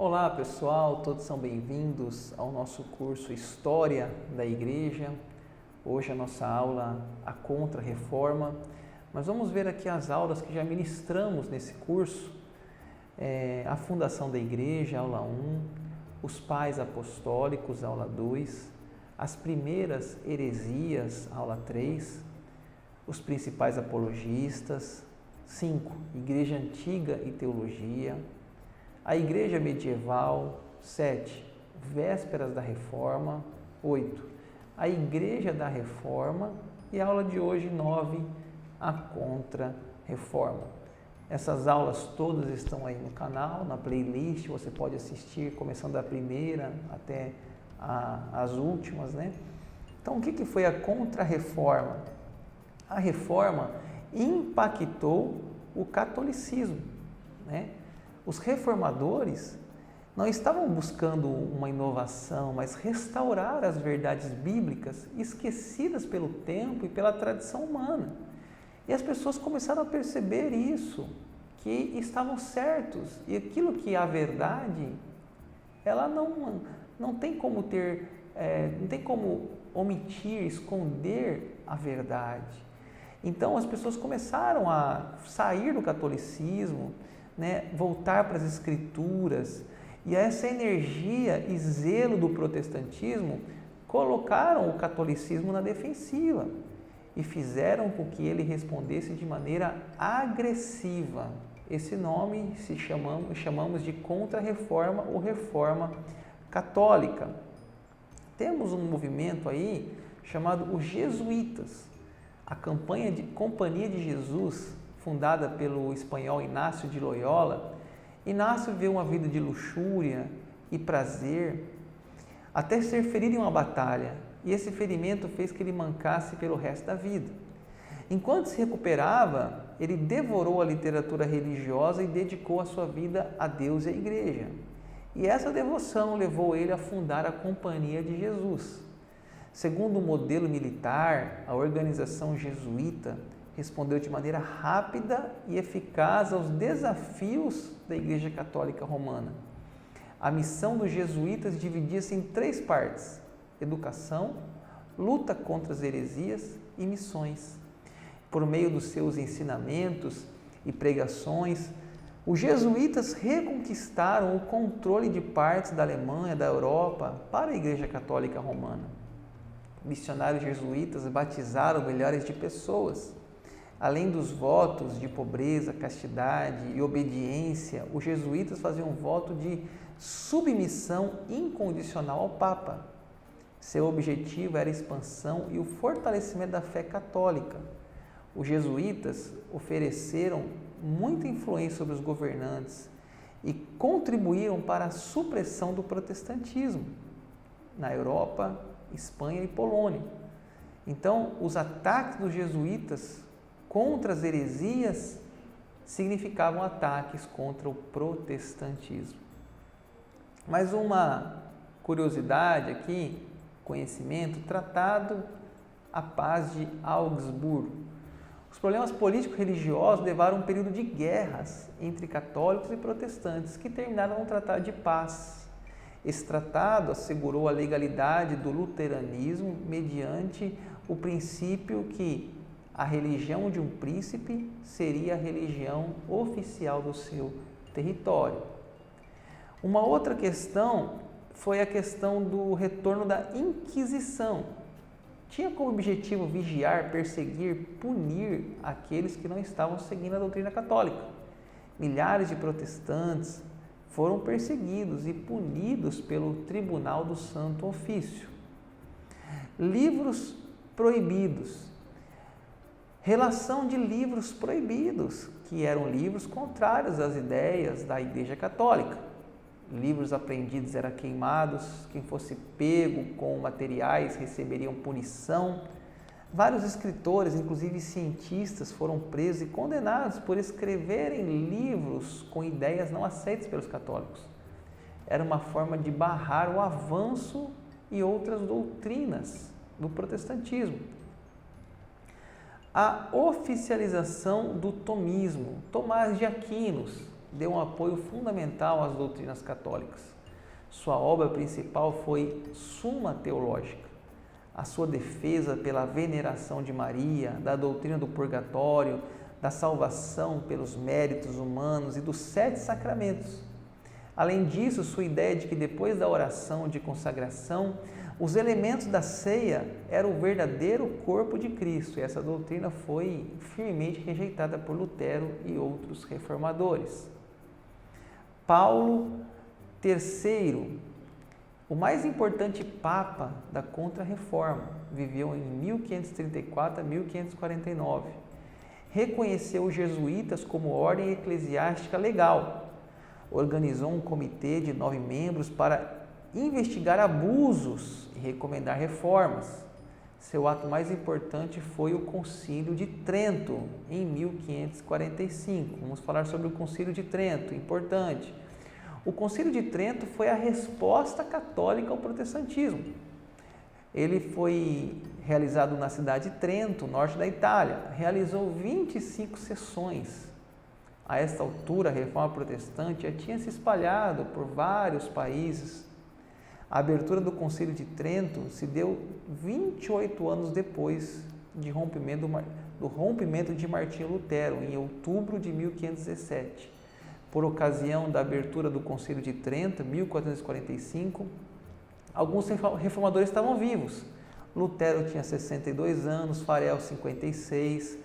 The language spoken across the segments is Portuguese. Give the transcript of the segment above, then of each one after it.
Olá pessoal, todos são bem-vindos ao nosso curso História da Igreja. Hoje a nossa aula, a Contra-Reforma. Nós vamos ver aqui as aulas que já ministramos nesse curso. A Fundação da Igreja, aula 1, os Pais Apostólicos, aula 2, as Primeiras Heresias, aula 3, os Principais Apologistas, 5, Igreja Antiga e Teologia, a Igreja Medieval, 7, Vésperas da Reforma, 8, a Igreja da Reforma e a aula de hoje, 9, a Contra-Reforma. Essas aulas todas estão aí no canal, na playlist, você pode assistir começando da primeira até as últimas, né? Então, o que foi a Contra-Reforma? A Reforma impactou o catolicismo, né? Os reformadores não estavam buscando uma inovação, mas restaurar as verdades bíblicas esquecidas pelo tempo e pela tradição humana. E as pessoas começaram a perceber isso, que estavam certos. E aquilo que é a verdade, ela não tem como não tem como omitir, esconder a verdade. Então as pessoas começaram a sair do catolicismo, né, voltar para as escrituras, e essa energia e zelo do protestantismo colocaram o catolicismo na defensiva e fizeram com que ele respondesse de maneira agressiva. Esse nome chamamos de Contra-Reforma ou Reforma Católica. Temos um movimento aí chamado os Jesuítas. A Companhia de Jesus, fundada pelo espanhol Inácio de Loyola, Inácio viveu uma vida de luxúria e prazer, até ser ferido em uma batalha, e esse ferimento fez que ele mancasse pelo resto da vida. Enquanto se recuperava, ele devorou a literatura religiosa e dedicou a sua vida a Deus e à Igreja. E essa devoção levou ele a fundar a Companhia de Jesus. Segundo o modelo militar, a organização jesuíta respondeu de maneira rápida e eficaz aos desafios da Igreja Católica Romana. A missão dos jesuítas dividia-se em 3 partes: educação, luta contra as heresias e missões. Por meio dos seus ensinamentos e pregações, os jesuítas reconquistaram o controle de partes da Alemanha, da Europa, para a Igreja Católica Romana. Missionários jesuítas batizaram milhares de pessoas. Além dos votos de pobreza, castidade e obediência, os jesuítas faziam um voto de submissão incondicional ao Papa. Seu objetivo era a expansão e o fortalecimento da fé católica. Os jesuítas ofereceram muita influência sobre os governantes e contribuíram para a supressão do protestantismo na Europa, Espanha e Polônia. Então, os ataques dos jesuítas contra as heresias significavam ataques contra o protestantismo. Mais uma curiosidade aqui, conhecimento, Tratado a Paz de Augsburgo. Os problemas político-religiosos levaram a um período de guerras entre católicos e protestantes, que terminaram num tratado de paz. Esse tratado assegurou a legalidade do luteranismo mediante o princípio que a religião de um príncipe seria a religião oficial do seu território. Uma outra questão foi a questão do retorno da Inquisição. Tinha como objetivo vigiar, perseguir, punir aqueles que não estavam seguindo a doutrina católica. Milhares de protestantes foram perseguidos e punidos pelo Tribunal do Santo Ofício. Livros proibidos. Relação de livros proibidos, que eram livros contrários às ideias da Igreja Católica. Livros apreendidos eram queimados, quem fosse pego com materiais receberiam punição. Vários escritores, inclusive cientistas, foram presos e condenados por escreverem livros com ideias não aceitas pelos católicos. Era uma forma de barrar o avanço e outras doutrinas do protestantismo. A oficialização do tomismo. Tomás de Aquino, deu um apoio fundamental às doutrinas católicas. Sua obra principal foi Suma Teológica. A sua defesa pela veneração de Maria, da doutrina do purgatório, da salvação pelos méritos humanos e dos 7 sacramentos. Além disso, sua ideia de que depois da oração de consagração, os elementos da ceia eram o verdadeiro corpo de Cristo. E essa doutrina foi firmemente rejeitada por Lutero e outros reformadores. Paulo III, o mais importante papa da Contra-Reforma, viveu em 1534 a 1549. Reconheceu os jesuítas como ordem eclesiástica legal. Organizou um comitê de 9 membros para investigar abusos e recomendar reformas. Seu ato mais importante foi o Concílio de Trento, em 1545. Vamos falar sobre o Concílio de Trento, importante. O Concílio de Trento foi a resposta católica ao protestantismo. Ele foi realizado na cidade de Trento, norte da Itália. Realizou 25 sessões. A esta altura, a reforma protestante já tinha se espalhado por vários países. A abertura do Concílio de Trento se deu 28 anos depois do rompimento de Martinho Lutero, em outubro de 1517. Por ocasião da abertura do Concílio de Trento, 1445, alguns reformadores estavam vivos. Lutero tinha 62 anos, Farel 56,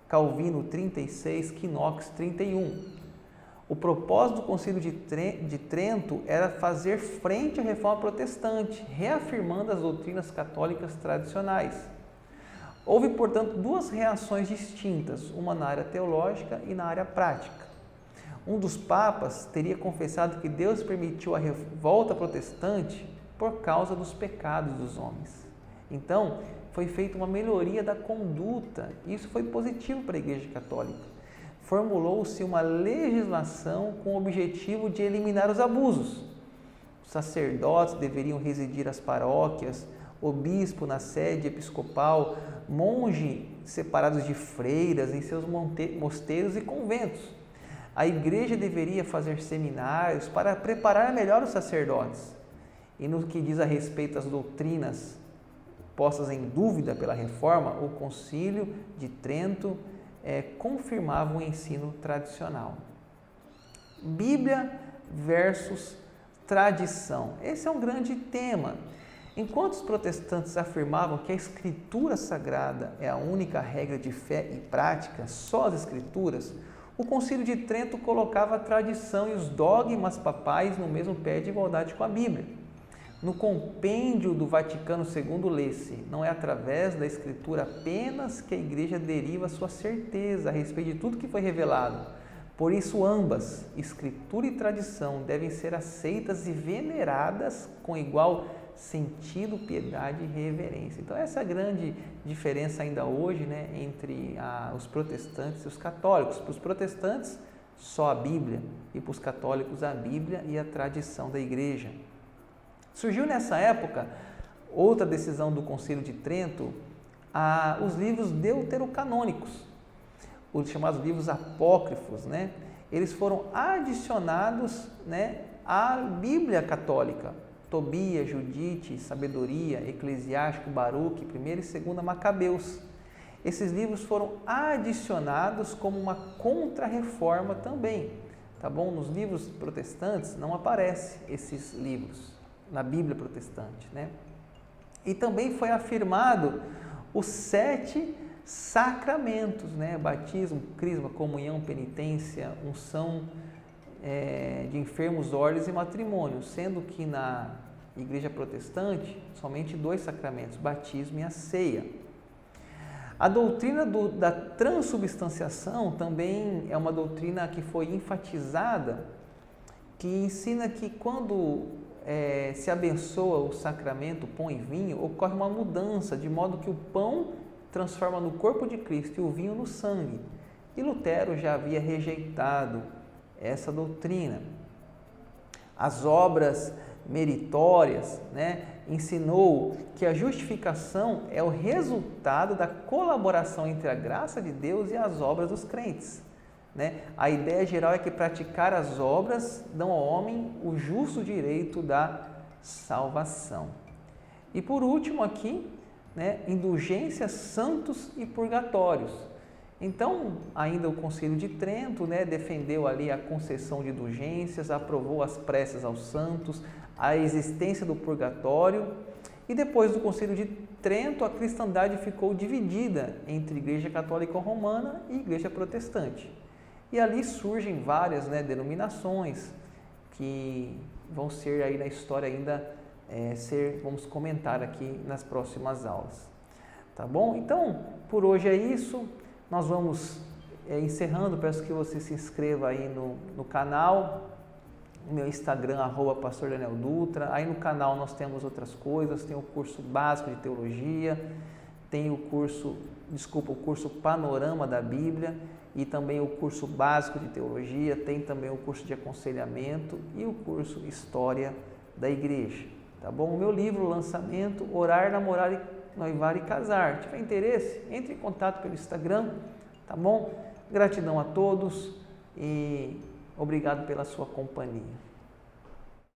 Calvino 36, Knox 31. O propósito do Concílio de Trento era fazer frente à reforma protestante, reafirmando as doutrinas católicas tradicionais. Houve, portanto, 2 reações distintas, uma na área teológica e na área prática. Um dos papas teria confessado que Deus permitiu a revolta protestante por causa dos pecados dos homens. Então, foi feita uma melhoria da conduta. Isso foi positivo para a Igreja Católica. Formulou-se uma legislação com o objetivo de eliminar os abusos. Os sacerdotes deveriam residir às paróquias, o bispo na sede episcopal, monge separados de freiras em seus mosteiros e conventos. A Igreja deveria fazer seminários para preparar melhor os sacerdotes. E no que diz a respeito às doutrinas postas em dúvida pela Reforma, o Concílio de Trento confirmava o ensino tradicional. Bíblia versus tradição. Esse é um grande tema. Enquanto os protestantes afirmavam que a Escritura Sagrada é a única regra de fé e prática, só as Escrituras, o Concílio de Trento colocava a tradição e os dogmas papais no mesmo pé de igualdade com a Bíblia. No compêndio do Vaticano II lê-se: não é através da Escritura apenas que a Igreja deriva sua certeza a respeito de tudo que foi revelado. Por isso, ambas, Escritura e tradição, devem ser aceitas e veneradas com igual sentido, piedade e reverência. Então, essa é a grande diferença ainda hoje, né, entre os protestantes e os católicos. Para os protestantes, só a Bíblia, e para os católicos, a Bíblia e a tradição da Igreja. Surgiu nessa época outra decisão do Concílio de Trento, os livros deuterocanônicos, os chamados livros apócrifos, né? Eles foram adicionados, né, à Bíblia católica. Tobias, Judite, Sabedoria, Eclesiástico, Baruque, 1ª e 2ª Macabeus. Esses livros foram adicionados como uma contra-reforma também, tá bom? Nos livros protestantes não aparecem esses livros, na Bíblia protestante, né? E também foi afirmado os 7 sacramentos, né? Batismo, crisma, comunhão, penitência, unção de enfermos, óleos e matrimônio, sendo que na Igreja Protestante somente 2 sacramentos, batismo e a ceia. A doutrina da transubstanciação também é uma doutrina que foi enfatizada, que ensina que quando se abençoa o sacramento, pão e vinho, ocorre uma mudança, de modo que o pão transforma no corpo de Cristo e o vinho no sangue. E Lutero já havia rejeitado essa doutrina. As obras meritórias, né, ensinou que a justificação é o resultado da colaboração entre a graça de Deus e as obras dos crentes. né? A ideia geral é que praticar as obras dão ao homem o justo direito da salvação. E por último aqui, né, indulgências, santos e purgatórios. Então, ainda o Concílio de Trento, né, defendeu ali a concessão de indulgências, aprovou as preces aos santos, a existência do purgatório. E depois do Concílio de Trento, a cristandade ficou dividida entre Igreja Católica Romana e Igreja Protestante. E ali surgem várias, né, denominações que vão ser aí na história ainda vamos comentar aqui nas próximas aulas. Tá bom? Então, por hoje é isso. Nós vamos encerrando. Peço que você se inscreva aí no canal, no meu Instagram, @pastor_Daniel_Dutra. Aí no canal nós temos outras coisas, tem o curso básico de teologia, tem o curso Panorama da Bíblia e também o curso básico de teologia, tem também o curso de aconselhamento e o curso História da Igreja. Tá bom? O meu livro, lançamento, Orar, Namorar, Noivar e Casar. Se tiver interesse, entre em contato pelo Instagram, tá bom? Gratidão a todos e obrigado pela sua companhia.